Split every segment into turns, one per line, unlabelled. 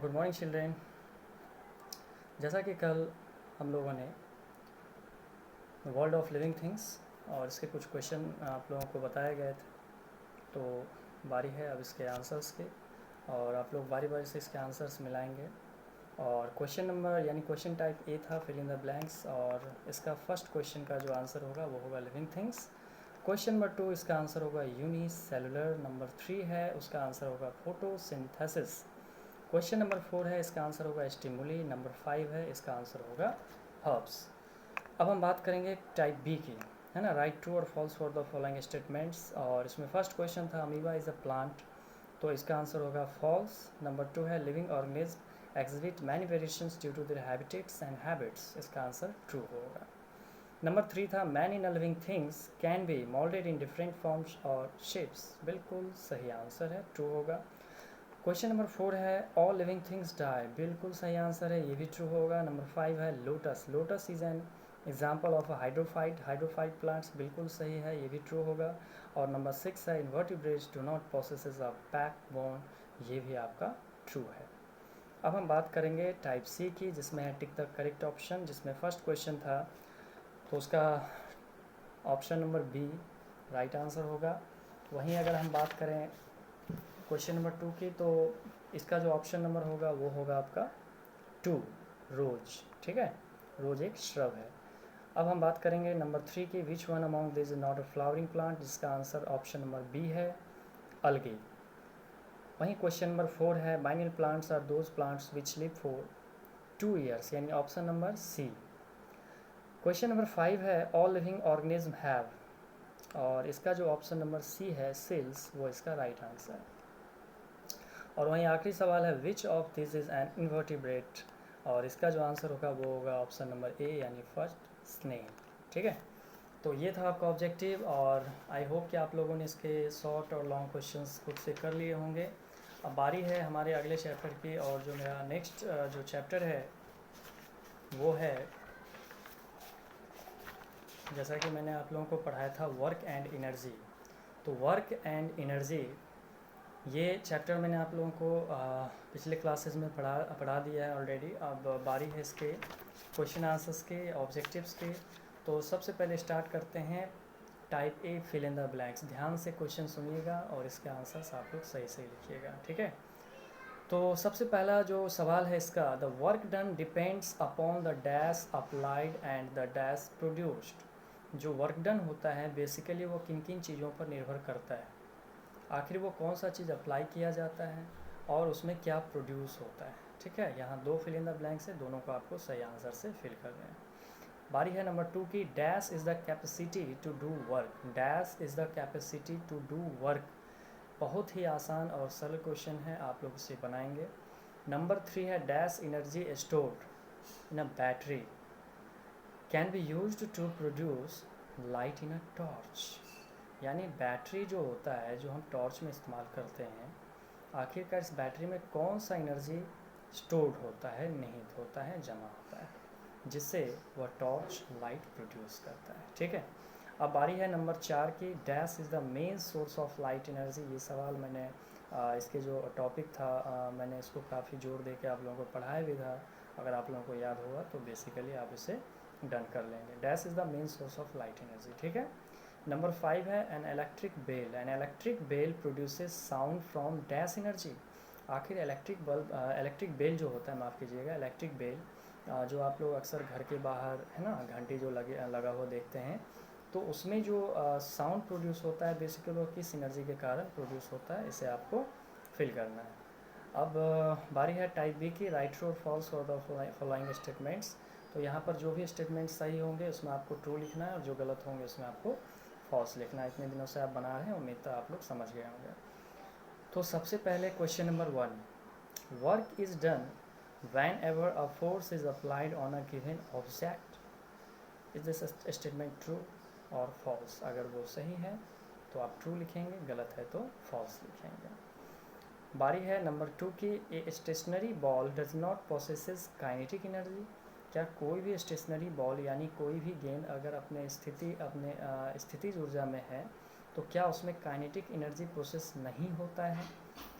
Good morning children. जैसा कि कल हम लोगों ने वर्ल्ड ऑफ लिविंग थिंग्स और इसके कुछ क्वेश्चन आप लोगों को बताए गए थे, तो बारी है अब इसके आंसर्स की और आप लोग बारी बारी से इसके आंसर्स मिलाएंगे। और क्वेश्चन नंबर यानी क्वेश्चन टाइप ए था फिल इन द ब्लैंक्स, और इसका फर्स्ट क्वेश्चन का जो आंसर होगा वो होगा लिविंग थिंग्स। क्वेश्चन नंबर 2 इसका आंसर होगा यूनिसेलुलर। नंबर 3 है उसका आंसर होगा फोटोसिंथेसिस। क्वेश्चन नंबर 4 है इसका आंसर होगा स्टिमुली। नंबर 5 है इसका आंसर होगा हर्ब्स। अब हम बात करेंगे टाइप बी की, है ना। राइट ट्रू और false for the following statements. और इसमें फर्स्ट क्वेश्चन था अमीबा इज़ अ प्लांट, तो इसका आंसर होगा फॉल्स। नंबर 2 है living organism exhibit many variations due to their habitats and habits, इसका आंसर ट्रू होगा। नंबर 3 था man in a living things can be moulded in different forms और shapes, बिल्कुल सही आंसर है, ट्रू होगा। क्वेश्चन नंबर 4 है ऑल लिविंग थिंग्स डाई, बिल्कुल सही आंसर है, ये भी ट्रू होगा। नंबर 5 है lotus, lotus is an example of hydrophyte, hydrophyte plants, बिल्कुल सही है, ये भी ट्रू होगा। और नंबर 6 है invertebrates do not possesses a backbone, ये भी आपका ट्रू है। अब हम बात करेंगे टाइप सी की, जिसमें है टिक द करेक्ट ऑप्शन। जिसमें फर्स्ट क्वेश्चन था तो उसका option number B right answer होगा। वहीं अगर हम बात करें क्वेश्चन नंबर 2 की, तो इसका जो ऑप्शन नंबर होगा वो होगा आपका 2, रोज, ठीक है, रोज एक श्रब है। अब हम बात करेंगे नंबर 3 की, which one among this is not a flowering plant, जिसका आंसर ऑप्शन नंबर बी है, अलगे। वहीं क्वेश्चन नंबर 4 है biennial plants are those plants which live for 2 years, यानी option number C. Question number 5 है ऑल लिविंग ऑर्गेनिज्म हैव, और इसका जो ऑप्शन नंबर सी है सेल्स, वो इसका राइट आंसर है। और वहीं आखिरी सवाल है which of this is an invertebrate, और इसका जो आंसर होगा वो होगा ऑप्शन नंबर ए, यानी फर्स्ट स्नेल, ठीक है। तो ये था आपका ऑब्जेक्टिव, और आई होप कि आप लोगों ने इसके शॉर्ट और लॉन्ग क्वेश्चंस खुद से कर लिए होंगे। अब बारी है हमारे अगले चैप्टर की, और जो मेरा नेक्स्ट जो चैप्टर है वो है, जैसा कि मैंने आप लोगों को पढ़ाया था, वर्क एंड एनर्जी। तो वर्क एंड एनर्जी ये चैप्टर मैंने आप लोगों को पिछले क्लासेस में पढ़ा दिया है ऑलरेडी। अब बारी है इसके क्वेश्चन आंसर्स के, ऑब्जेक्टिव्स के। तो सबसे पहले स्टार्ट करते हैं type A fill in the blanks. ध्यान से क्वेश्चन सुनिएगा और इसके आंसर्स आप लोग सही सही लिखिएगा, ठीक है। तो सबसे पहला जो सवाल है इसका, the work done depends upon the dash applied and the dash produced. जो वर्क डन होता है बेसिकली वो किन किन चीज़ों पर निर्भर करता है, आखिर वो कौन सा चीज़ अप्लाई किया जाता है और उसमें क्या प्रोड्यूस होता है, ठीक है। यहाँ 2 फिल इन द ब्लैंक्स है, दोनों को आपको सही आंसर से फिल कर दें। बारी है नंबर 2 की, dash is the capacity to do work, dash is the capacity to do work. बहुत ही आसान और सरल क्वेश्चन है, आप लोग इसे बनाएंगे। नंबर 3 है dash energy stored in a battery can be used to produce light in a torch, यानी बैटरी जो होता है जो हम टॉर्च में इस्तेमाल करते हैं, आखिरकार इस बैटरी में कौन सा एनर्जी स्टोर्ड होता है, निहित होता है, जमा होता है, जिससे वह टॉर्च लाइट प्रोड्यूस करता है, ठीक है। अब बारी है नंबर 4 की, dash is the main source of light energy. ये सवाल मैंने इसके जो टॉपिक था मैंने इसको काफ़ी जोर दे के आप लोगों को पढ़ाया भी था, अगर आप लोगों को याद होगा तो बेसिकली आप इसे डन कर लेंगे। Dash is the main source of light energy, ठीक है। नंबर 5 है an electric bell, an electric bell produces sound from dash energy. आखिर इलेक्ट्रिक बेल जो होता है, माफ़ कीजिएगा, इलेक्ट्रिक बेल जो आप लोग अक्सर घर के बाहर, है ना, घंटी जो लगा हुआ देखते हैं, तो उसमें जो साउंड प्रोड्यूस होता है बेसिकली वो किस एनर्जी के कारण प्रोड्यूस होता है, इसे आपको फिल करना है। अब बारी है टाइप बी की, राइट ट्रू और false for the following statements. तो यहाँ पर जो भी स्टेटमेंट सही होंगे उसमें आपको ट्रू लिखना है, और जो गलत होंगे उसमें आपको फॉल्स लिखना है। इतने दिनों से आप बना रहे हैं, उम्मीद है आप लोग समझ गए होंगे। तो सबसे पहले question number 1, work is done van ever a force is applied on a given object, is this statement true और फॉल्स। अगर वो सही है तो आप ट्रू लिखेंगे, गलत है तो फॉल्स लिखेंगे। बारी है नंबर 2 की, a stationary ball does not possesses kinetic energy. क्या कोई भी स्टेशनरी बॉल यानी कोई भी गेंद अगर अपने स्थितिज ऊर्जा में है तो क्या उसमें काइनेटिक एनर्जी प्रोसेस नहीं होता है।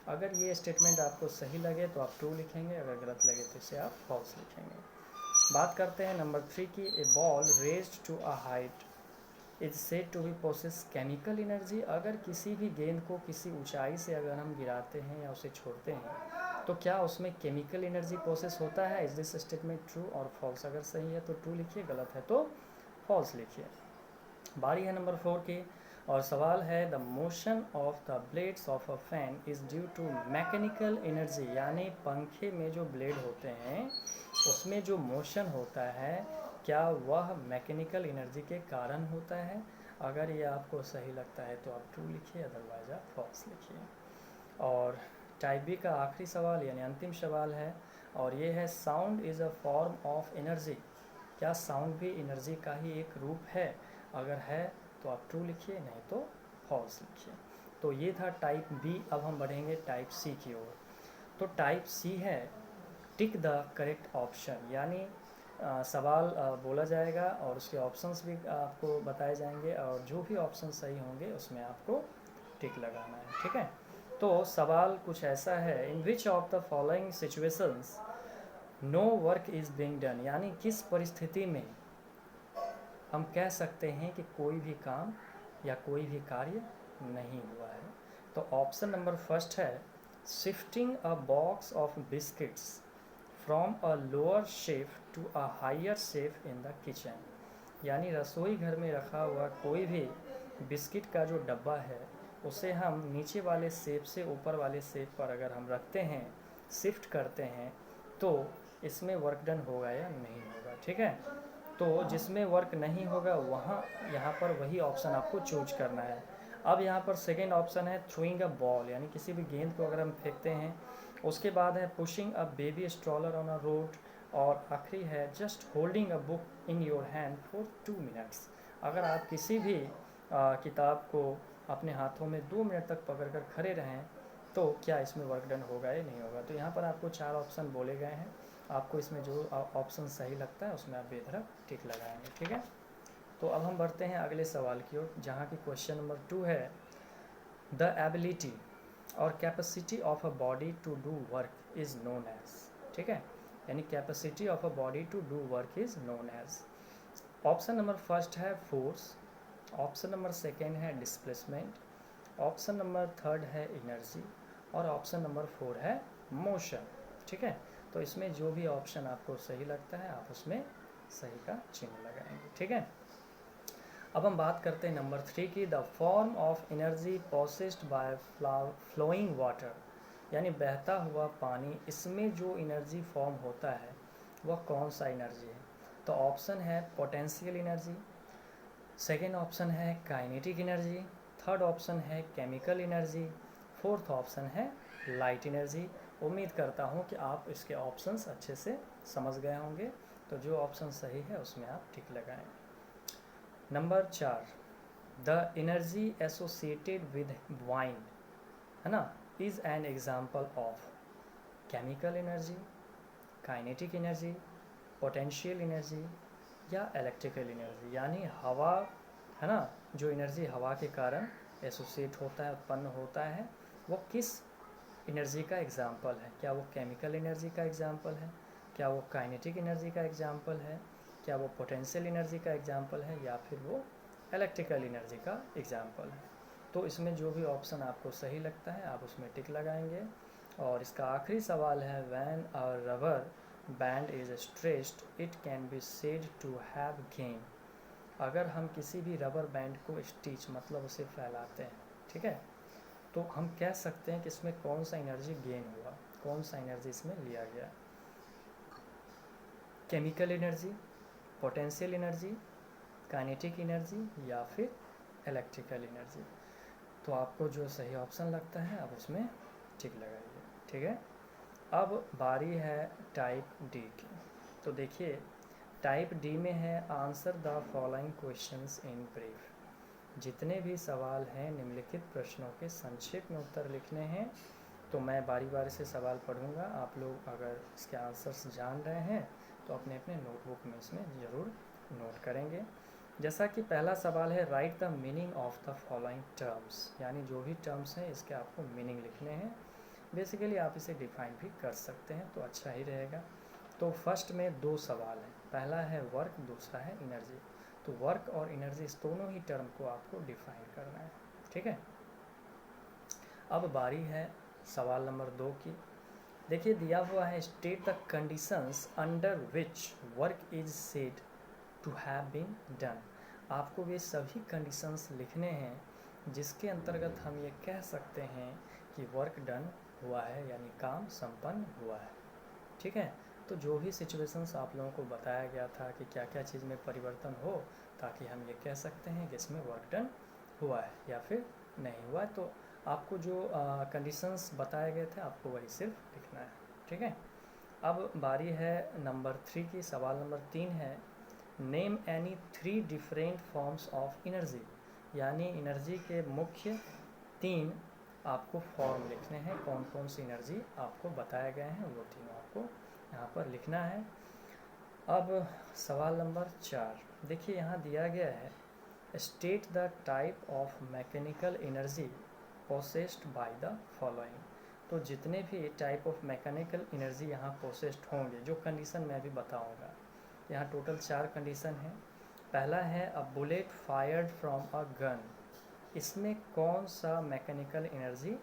अगर ये स्टेटमेंट आपको सही लगे तो आप ट्रू लिखेंगे, अगर गलत लगे तो इसे आप फॉल्स लिखेंगे। बात करते हैं नंबर 3 की। A ball raised to a height is said to be possess chemical energy. अगर किसी भी गेंद को किसी ऊंचाई से अगर हम गिराते हैं या उसे छोड़ते हैं तो क्या उसमें केमिकल एनर्जी प्रोसेस होता है? इज दिस स्टेटमेंट ट्रू और फॉल्स? अगर सही है तो ट्रू लिखिए, गलत है तो फॉल्स लिखिए। बारी है नंबर 4 की और सवाल है the motion of the blades of a fan is due to mechanical energy. यानी पंखे में जो ब्लेड होते हैं उसमें जो मोशन होता है क्या वह मैकेनिकल एनर्जी के कारण होता है? अगर ये आपको सही लगता है तो आप ट्रू लिखिए, अदरवाइज आप फॉल्स लिखिए। और टाइप बी का आखिरी सवाल यानी अंतिम सवाल है और ये है sound is a form of energy. क्या साउंड भी एनर्जी का ही एक रूप है? अगर है तो आप ट्रू लिखिए, नहीं तो फॉल्स लिखिए। तो ये था टाइप बी। अब हम बढ़ेंगे टाइप सी की ओर। तो टाइप सी है टिक द करेक्ट ऑप्शन। यानी सवाल बोला जाएगा और उसके ऑप्शंस भी आपको बताए जाएंगे और जो भी ऑप्शन सही होंगे उसमें आपको टिक लगाना है, ठीक है। तो सवाल कुछ ऐसा है, in which of the following situations no work is being done. यानी किस परिस्थिति में हम कह सकते हैं कि कोई भी काम या कोई भी कार्य नहीं हुआ है? तो ऑप्शन नंबर फर्स्ट है shifting a box of biscuits from a lower shelf to a higher shelf in the kitchen. यानी रसोई घर में रखा हुआ कोई भी बिस्किट का जो डब्बा है उसे हम नीचे वाले शेफ से ऊपर वाले शेफ पर अगर हम रखते हैं, शिफ्ट करते हैं, तो इसमें वर्क डन होगा या नहीं होगा, ठीक है। तो जिसमें वर्क नहीं होगा वहाँ यहाँ पर वही ऑप्शन आपको चूज करना है। अब यहाँ पर सेकेंड ऑप्शन है थ्रोइंग अ बॉल, यानी किसी भी गेंद को अगर हम फेंकते हैं। उसके बाद है pushing a baby stroller on a road. और आखिरी है just holding a book in your hand for 2 minutes. अगर आप किसी भी किताब को अपने हाथों में 2 मिनट तक पकड़कर खड़े रहें तो क्या इसमें वर्क डन होगा या नहीं होगा? तो यहाँ पर आपको 4 ऑप्शन बोले गए हैं। आपको इसमें जो ऑप्शन सही लगता है उसमें आप बेधड़क टिक लगाएंगे, ठीक है। तो अब हम बढ़ते हैं अगले सवाल की ओर, जहाँ की क्वेश्चन नंबर 2 है द एबिलिटी और capacity of a body to do work is known as, ठीक है। यानी capacity of a body to do work is known as. Option number first है फोर्स, ऑप्शन नंबर सेकेंड है displacement, option number third है energy और option number 4 है motion, ठीक है। तो इसमें जो भी ऑप्शन आपको सही लगता है आप उसमें सही का चिन्ह लगाएंगे, ठीक है। अब हम बात करते हैं नंबर 3 की, the form of energy processed by flowing water. यानी बहता हुआ पानी, इसमें जो एनर्जी फॉर्म होता है वह कौन सा एनर्जी है? तो ऑप्शन है पोटेंशियल एनर्जी, सेकेंड ऑप्शन है काइनेटिक एनर्जी, थर्ड ऑप्शन है केमिकल एनर्जी, फोर्थ ऑप्शन है लाइट एनर्जी। उम्मीद करता हूँ कि आप इसके ऑप्शंस अच्छे से समझ गए होंगे। तो जो ऑप्शन सही है उसमें आप टिक लगाएं। Number 4, the energy associated with wine, है ना, is an example of chemical energy, kinetic energy, potential energy या इलेक्ट्रिकल एनर्जी। यानी हवा, है ना, जो एनर्जी हवा के कारण एसोसिएट होता है, उत्पन्न होता है, वो किस एनर्जी का एग्जाम्पल है? क्या वो केमिकल एनर्जी का एग्जाम्पल है? क्या वो काइनेटिक एनर्जी का एग्जाम्पल है? क्या वो पोटेंशियल एनर्जी का एग्जाम्पल है या फिर वो इलेक्ट्रिकल एनर्जी का एग्जाम्पल है? तो इसमें जो भी ऑप्शन आपको सही लगता है आप उसमें टिक लगाएंगे। और इसका आखिरी सवाल है when a rubber band is stretched it can be said to have gain. अगर हम किसी भी रबर बैंड को स्टिच मतलब उसे फैलाते हैं, ठीक है, तो हम कह सकते हैं कि इसमें कौन सा एनर्जी गेन हुआ, कौन सा एनर्जी इसमें लिया गया? Chemical energy, potential energy, kinetic energy या फिर इलेक्ट्रिकल एनर्जी। तो आपको जो सही ऑप्शन लगता है आप उसमें टिक लगाइए, ठीक है। अब बारी है टाइप डी की। तो देखिए टाइप डी में है answer the following questions in brief. जितने भी सवाल हैं निम्नलिखित प्रश्नों के संक्षेप में उत्तर लिखने हैं। तो मैं बारी बारी से सवाल पढ़ूंगा, आप लोग अगर इसके आंसर्स जान रहे हैं तो अपने अपने नोटबुक में इसमें ज़रूर नोट करेंगे। जैसा कि पहला सवाल है right the meaning of the following terms. यानी जो भी टर्म्स हैं इसके आपको मीनिंग लिखने हैं। बेसिकली आप इसे डिफाइन भी कर सकते हैं तो अच्छा ही रहेगा। तो फर्स्ट में दो सवाल हैं, पहला है वर्क, दूसरा है एनर्जी। तो वर्क और एनर्जी इस दोनों ही टर्म को आपको डिफाइन करना है, ठीक है। अब बारी है सवाल नंबर 2 की। देखिए दिया हुआ है state the conditions under which work is said to have been done. आपको वे सभी कंडीशंस लिखने हैं जिसके अंतर्गत हम ये कह सकते हैं कि वर्क डन हुआ है, यानी काम संपन्न हुआ है, ठीक है। तो जो भी सिचुएशंस आप लोगों को बताया गया था कि क्या क्या चीज़ में परिवर्तन हो, ताकि हम ये कह सकते हैं कि इसमें वर्क डन हुआ है या फिर नहीं हुआ है, तो आपको जो कंडीशंस बताए गए थे आपको वही सिर्फ लिखना है, ठीक है। अब बारी है नंबर 3 की। सवाल नंबर 3 है name any 3 different forms of energy, यानी एनर्जी के मुख्य 3 आपको फॉर्म लिखने हैं। कौन कौन सी एनर्जी आपको बताए गए हैं वो तीनों आपको यहाँ पर लिखना है। अब सवाल नंबर 4, देखिए यहाँ दिया गया है state the type of mechanical energy possessed by the following. तो जितने भी टाइप ऑफ मैकेनिकल एनर्जी यहाँ पोसेस्ड होंगे, जो कंडीशन मैं अभी बताऊँगा, यहाँ टोटल 4 कंडीशन हैं। पहला है a bullet fired from a gun, इसमें कौन सा मैकेनिकल एनर्जी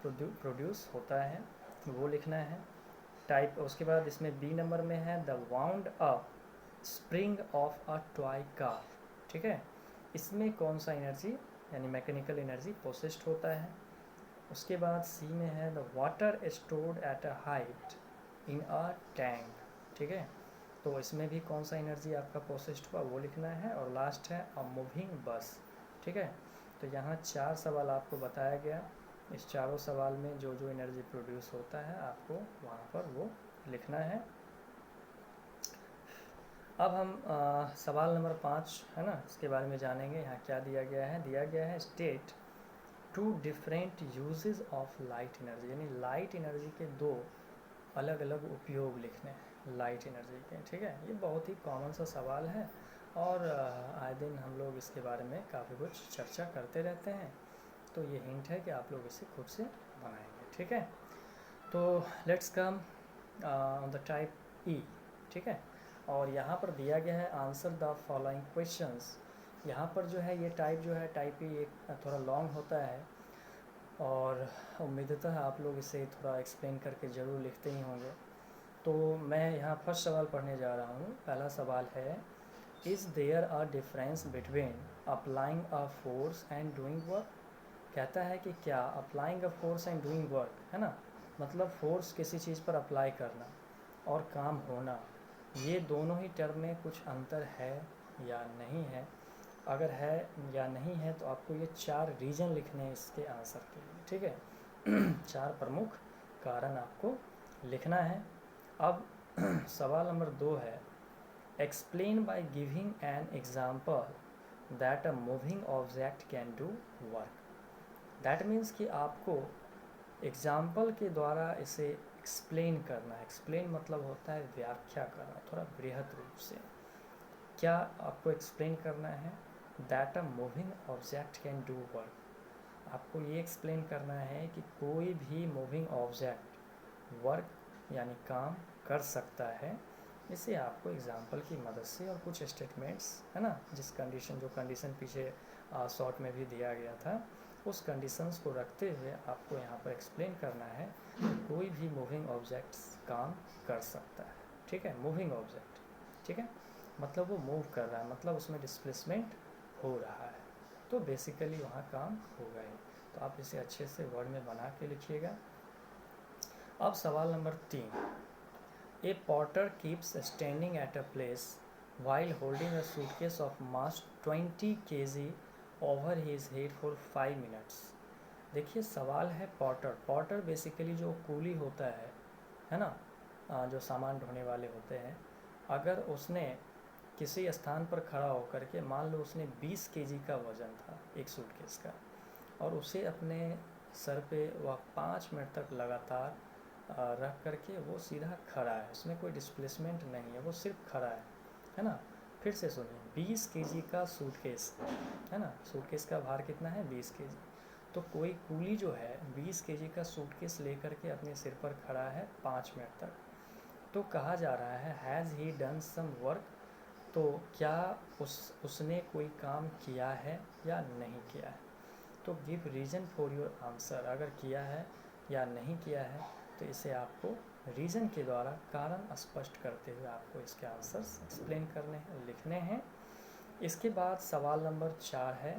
प्रोड्यूस होता है वो लिखना है टाइप। उसके बाद इसमें बी नंबर में है the wound up spring of a toy car, ठीक है, इसमें कौन सा एनर्जी यानी मैकेनिकल एनर्जी पोसेस्ड होता है। उसके बाद सी में है the water stored at a height in a tank, ठीक है, तो इसमें भी कौन सा एनर्जी आपका पोसेस्ड हुआ वो लिखना है। और लास्ट है अ मूविंग बस, ठीक है। तो यहाँ 4 सवाल आपको बताया गया, इस चारों सवाल में जो जो एनर्जी प्रोड्यूस होता है आपको वहाँ पर वो लिखना है। अब हम सवाल नंबर 5 है ना, इसके बारे में जानेंगे। यहाँ क्या दिया गया है state 2 different uses of light energy, यानी लाइट एनर्जी के 2 अलग अलग उपयोग लिखने हैं लाइट एनर्जी के, ठीक है। ये बहुत ही कॉमन सा सवाल है और आए दिन हम लोग इसके बारे में काफ़ी कुछ चर्चा करते रहते हैं, तो ये हिंट है कि आप लोग इसे खुद से बनाएंगे, ठीक है। तो let's come on the type ई, ठीक है। और यहाँ पर दिया गया है आंसर द फॉलोइंग क्वेश्चंस। यहाँ पर जो है ये टाइप जो है टाइप ई एक थोड़ा लॉन्ग होता है और उम्मीदतः आप लोग इसे थोड़ा एक्सप्लेन करके ज़रूर लिखते ही होंगे। तो मैं यहाँ फर्स्ट सवाल पढ़ने जा रहा हूँ। पहला सवाल है is there a difference between applying a force and doing work. कहता है कि क्या applying a force and doing work, है ना, मतलब फोर्स किसी चीज़ पर अप्लाई करना और काम होना, ये दोनों ही टर्म में कुछ अंतर है या नहीं है। अगर है या नहीं है तो आपको ये 4 रीज़न लिखने हैं इसके आंसर के लिए, ठीक है। 4 प्रमुख कारण आपको लिखना है। अब सवाल नंबर 2 है explain by giving an example that a moving object can do work. That means कि आपको एग्जाम्पल के द्वारा इसे एक्सप्लेन करना है। एक्सप्लेन मतलब होता है व्याख्या करना, थोड़ा बृहद रूप से। क्या आपको एक्सप्लेन करना है that a moving object can do work. आपको ये एक्सप्लेन करना है कि कोई भी मूविंग ऑब्जेक्ट वर्क यानी काम कर सकता है। इसे आपको एग्जाम्पल की मदद से और कुछ स्टेटमेंट्स, है ना, जो कंडीशन पीछे शॉर्ट में भी दिया गया था, उस कंडीशंस को रखते हुए आपको यहाँ पर एक्सप्लेन करना है कि कोई भी मूविंग ऑब्जेक्ट्स काम कर सकता है, ठीक है। मूविंग ऑब्जेक्ट, ठीक है, मतलब वो मूव कर रहा है, मतलब उसमें डिस्प्लेसमेंट हो रहा है, तो बेसिकली वहाँ काम होगा ही। तो आप इसे अच्छे से वर्ड में बना के लिखिएगा। अब सवाल number 3, A Potter keeps standing at a place while holding a suitcase of mass 20 kg over his head for 5 minutes। देखिए सवाल है पॉटर बेसिकली जो कूली होता है ना, जो सामान ढोने वाले होते हैं, अगर उसने किसी स्थान पर खड़ा होकर के, मान लो उसने 20 केजी का वज़न था एक सूटकेस का, और उसे अपने सर पे वह 5 मिनट तक लगातार रख करके वो सीधा खड़ा है, उसमें कोई डिस्प्लेसमेंट नहीं है, वो सिर्फ खड़ा है ना। फिर से सुनिए, 20 केजी का सूटकेस है ना, सूटकेस का भार कितना है 20 केजी। तो कोई कूली जो है 20 केजी का सूटकेस लेकर के अपने सिर पर खड़ा है 5 मिनट तक। तो कहा जा रहा है has he done some work, तो क्या उसने कोई काम किया है या नहीं किया है। तो give reason for your answer, अगर किया है या नहीं किया है तो इसे आपको रीज़न के द्वारा कारण स्पष्ट करते हुए आपको इसके आंसर्स एक्सप्लेन करने हैं, लिखने हैं। इसके बाद सवाल नंबर 4 है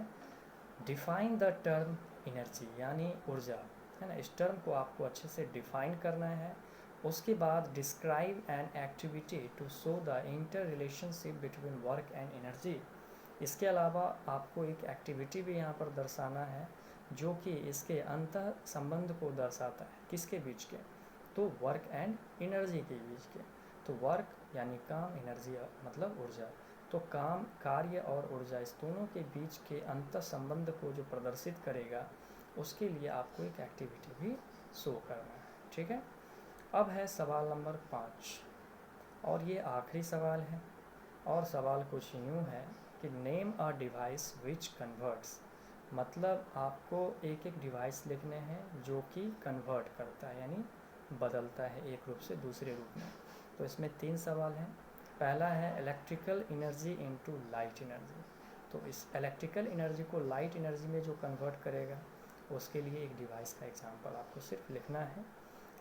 डिफाइन द टर्म एनर्जी, यानी ऊर्जा, है ना। इस टर्म को आपको अच्छे से डिफाइन करना है। उसके बाद describe an activity to show the interrelationship between work and energy. इसके अलावा आपको एक एक्टिविटी भी यहाँ पर दर्शाना है जो कि इसके अंतः संबंध को दर्शाता है, किसके बीच के, तो वर्क एंड एनर्जी के बीच के। तो वर्क यानी काम, एनर्जी मतलब ऊर्जा। तो काम, कार्य और ऊर्जा, इस दोनों के बीच के अंतः संबंध को जो प्रदर्शित करेगा उसके लिए आपको एक एक्टिविटी भी शो करना है, ठीक है। अब है सवाल नंबर 5 और ये आखिरी सवाल है। और सवाल कुछ यूँ है कि name a device which converts, मतलब आपको एक एक डिवाइस लिखने हैं जो कि कन्वर्ट करता है, यानी बदलता है एक रूप से दूसरे रूप में। तो इसमें 3 सवाल हैं। पहला है electrical energy into light energy, तो इस इलेक्ट्रिकल एनर्जी को लाइट एनर्जी में जो कन्वर्ट करेगा उसके लिए एक डिवाइस का एग्जांपल आपको सिर्फ लिखना है।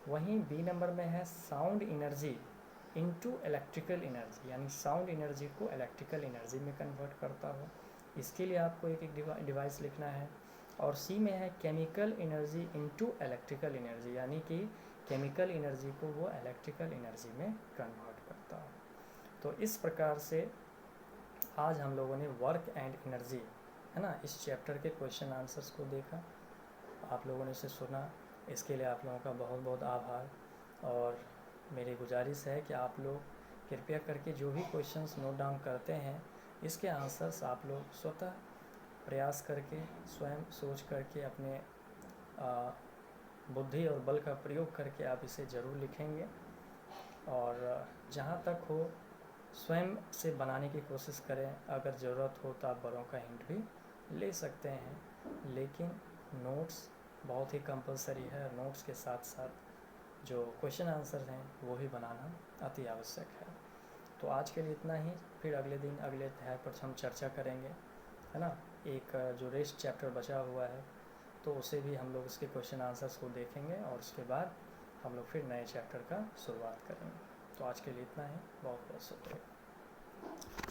वहीं बी नंबर में है sound energy into electrical energy, यानी साउंड एनर्जी को इलेक्ट्रिकल एनर्जी में कन्वर्ट करता हो, इसके लिए आपको एक एक डिवाइस लिखना है। और सी में है chemical energy into electrical energy, यानी कि केमिकल एनर्जी को वो इलेक्ट्रिकल एनर्जी में कन्वर्ट करता हो। तो इस प्रकार से आज हम लोगों ने वर्क एंड एनर्जी, है ना, इस चैप्टर के क्वेश्चन आंसर्स को देखा, आप लोगों ने इसे सुना, इसके लिए आप लोगों का बहुत बहुत आभार। और मेरी गुजारिश है कि आप लोग कृपया करके जो भी क्वेश्चंस नोट डाउन करते हैं इसके आंसर्स आप लोग स्वतः प्रयास करके, स्वयं सोच करके, अपने बुद्धि और बल का प्रयोग करके आप इसे ज़रूर लिखेंगे। और जहाँ तक हो स्वयं से बनाने की कोशिश करें, अगर ज़रूरत हो तो आप बड़ों का हिंट भी ले सकते हैं, लेकिन नोट्स बहुत ही कंपलसरी है। नोट्स के साथ साथ जो क्वेश्चन आंसर हैं वो भी बनाना अति आवश्यक है। तो आज के लिए इतना ही, फिर अगले दिन अगले अध्याय पर हम चर्चा करेंगे, है ना। एक जो रेस्ट चैप्टर बचा हुआ है तो उसे भी हम लोग इसके क्वेश्चन आंसर्स को देखेंगे और उसके बाद हम लोग फिर नए चैप्टर का शुरुआत करेंगे। तो आज के लिए इतना ही, बहुत बहुत शुक्रिया।